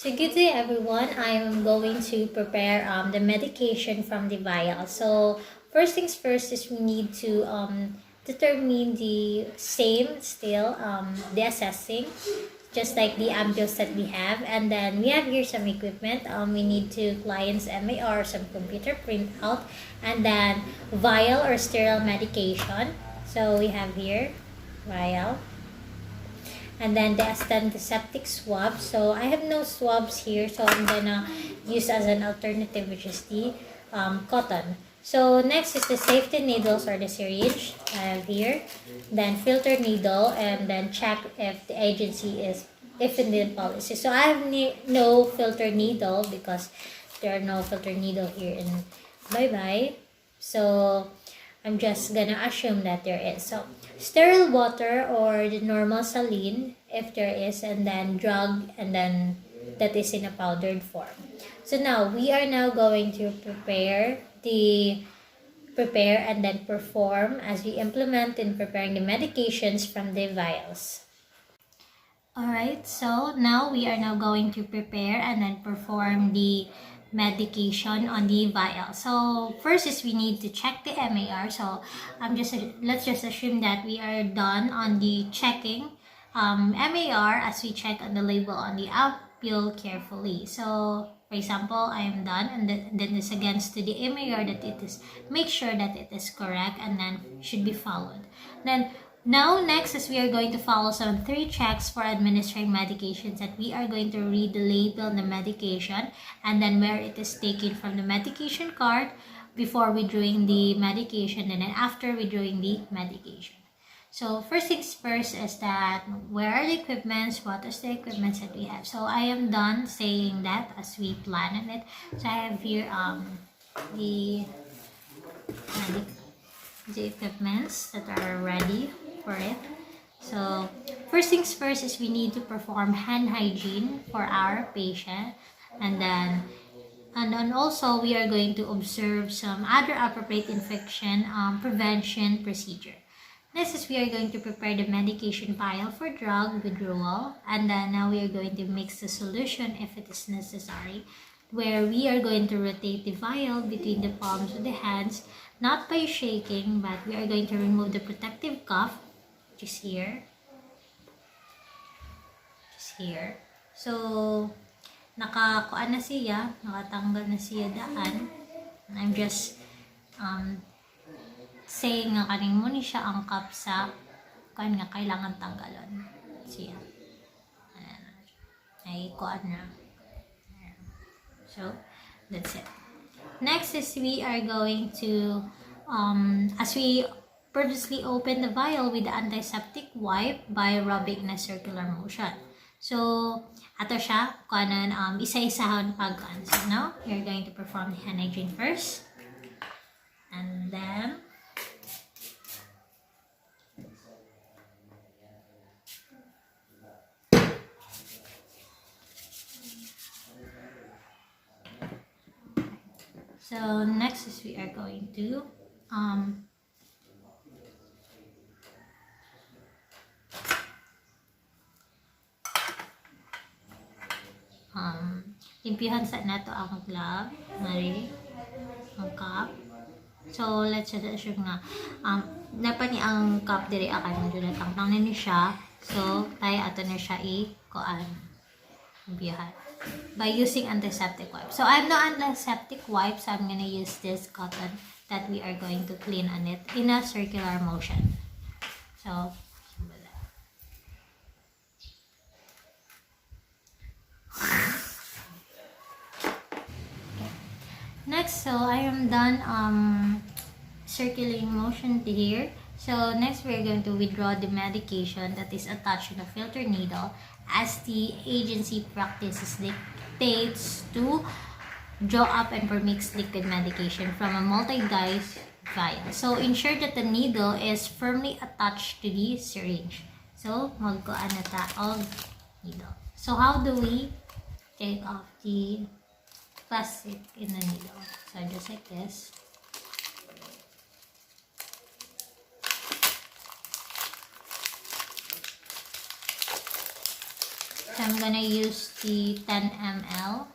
So good day everyone. I am going to prepare the medication from the vial. So first things first is we need to determine the same still the assessing, just like the ampules that we have. And then we have here some equipment. We need to Lyan C, some computer printout, and then vial or sterile medication. So we have here vial. And then the antiseptic swab. So I have no swabs here, so I'm gonna use as an alternative, which is the cotton. So next is the safety needles or the syringe I have here. Then filter needle, and then check if the agency is if in the policy. So I have no filter needle because there are no filter needle here in bye. So I'm just gonna assume that there is. So sterile water or the normal saline if there is, and then drug, and then that is in a powdered form. So now we are now going to prepare and then perform as we implement in preparing the medications from the vials. Alright, so now we are now going to prepare and then perform the medication on the vial. So first is we need to check the MAR. So let's just assume that we are done on the checking MAR as we check on the label on the ampule carefully. So for example, I am done, and then this against to the MAR that it is, make sure that it is correct and then should be followed. Then now, next is we are going to follow some 3 checks for administering medications, that we are going to read the label on the medication and then where it is taken from the medication card before withdrawing the medication, and then after withdrawing the medication. So first things first is that where are the equipments, what is the equipments that we have. So I am done saying that as we planned it. So I have here the equipments that are ready for it. So first things first is we need to perform hand hygiene for our patient, and then also we are going to observe some other appropriate infection prevention procedure. Next is we are going to prepare the medication vial for drug withdrawal, and then now we are going to mix the solution if it is necessary, where we are going to rotate the vial between the palms of the hands, not by shaking, but we are going to remove the protective cuff, which is here. So, nakakuan na siya, nakatanggal na siya daan. I'm just saying nga kaning mo ni siya ang cup sa kan nga kailangan tanggalon siya. Ay kuan na. So, that's it. Next is we are going to, as we previously opened the vial with the antiseptic wipe by rubbing in a circular motion. So, ato siya, kanan, isa-isahon pag-an. So, now, we're going to perform the hand hygiene first. And then, so next is we are going to limpihan sa nato ang glove, mari ang cup. So let's just assume nga dapat ni ang cup diri akan mo jud tangtang ni siya. So tayo ato na siya i-kuan limpihan by using antiseptic wipe. So I have no antiseptic wipe, so I'm gonna use this cotton that we are going to clean on it in a circular motion. So next, so I am done circulating motion to here. So next we're going to withdraw the medication that is attached to the filter needle, as the agency practices dictates to draw up and premix liquid medication from a multi-dose vial. So ensure that the needle is firmly attached to the syringe. So magkuan na ta og needle. So how do we take off the plastic in the needle? So just like this. So I'm gonna use the 10 ml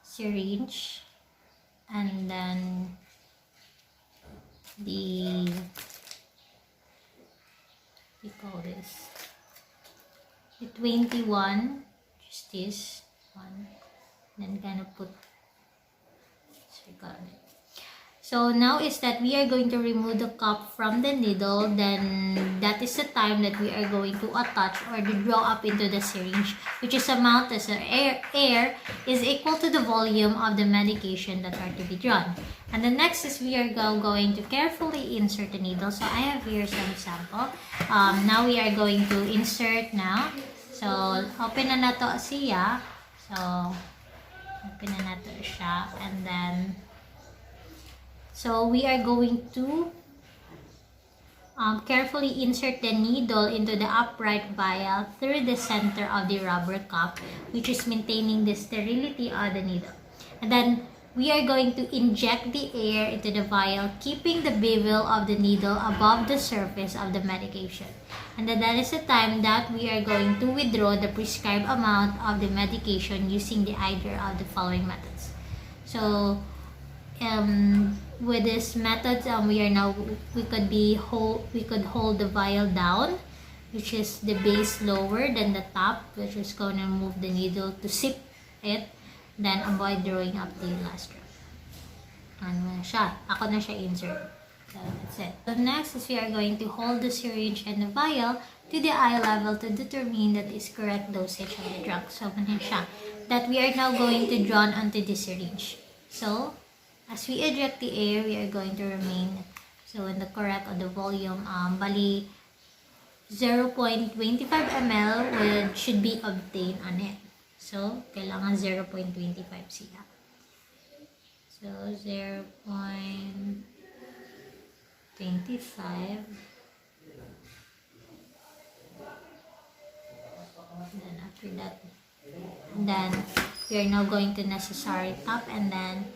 syringe, and then we call this the 21, just this one, then gonna put, so we got it. So now is that we are going to remove the cup from the needle, then that is the time that we are going to attach or to draw up into the syringe, which is amount as air is equal to the volume of the medication that are to be drawn. And the next is we are going to carefully insert the needle. So I have here some sample. Now we are going to insert now. So open na nato siya. So open na nato siya, and then so we are going to carefully insert the needle into the upright vial through the center of the rubber cup, which is maintaining the sterility of the needle. And then we are going to inject the air into the vial, keeping the bevel of the needle above the surface of the medication. And then that is the time that we are going to withdraw the prescribed amount of the medication using the either of the following methods. So with this method, we could hold the vial down, which is the base lower than the top, which is going to move the needle to sip it, then avoid drawing up the last drop. Ano na siya? Ako na siya insert. So that's it. So next is we are going to hold the syringe and the vial to the eye level to determine that is correct dosage of the drug. So ano siya? That we are now going to draw onto the syringe. So as we eject the air, we are going to remain so in the correct of the volume. Bali 0.25 ml should be obtained on it. So kailangan 0.25 siya. So 0.25. Then after that, then we are now going to necessary top, and then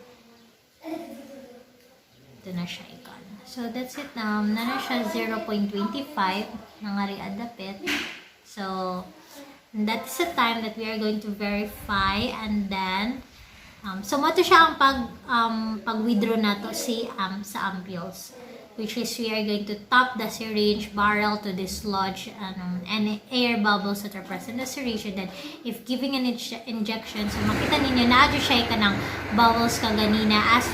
ito na siya ikon. So that's it now. Na siya 0.25 nangari adapit. So that's the time that we are going to verify, and then so mato siya ang pag-withdraw nato sa ampules, which is we are going to top the syringe barrel to dislodge any air bubbles that are present in the syringe. And then if giving an injection, so makita ninyo na adyo siya kanang bubbles kaganina as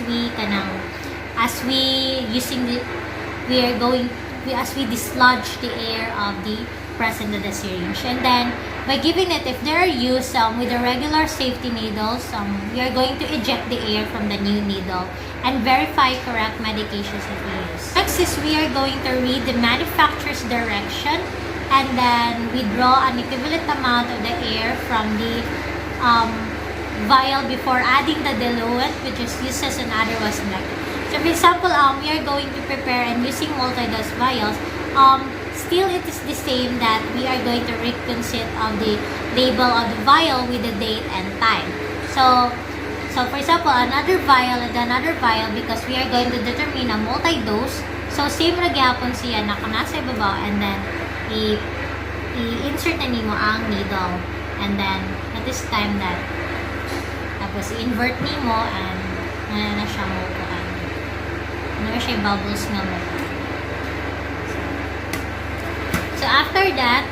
we dislodge the air of the present in the syringe. And then by giving it, if they are used with the regular safety needles, we are going to eject the air from the new needle and verify correct medications that we use. Next is we are going to read the manufacturer's direction, and then withdraw an equivalent amount of the air from the vial before adding the diluent, which is used as an otherwise method. So for example, we are going to prepare and using multi-dose vials. Still it is the same that we are going to reconcile of the label of the vial with the date and time. So for example, another vial and another vial, because we are going to determine a multi-dose. So same ra gyapon siya nasa ibabaw, and then i-insert na nimo ang needle, and then at this time that tapos i-invert nimo, and na siya mo ko ano siya bubbles na mo. So after that,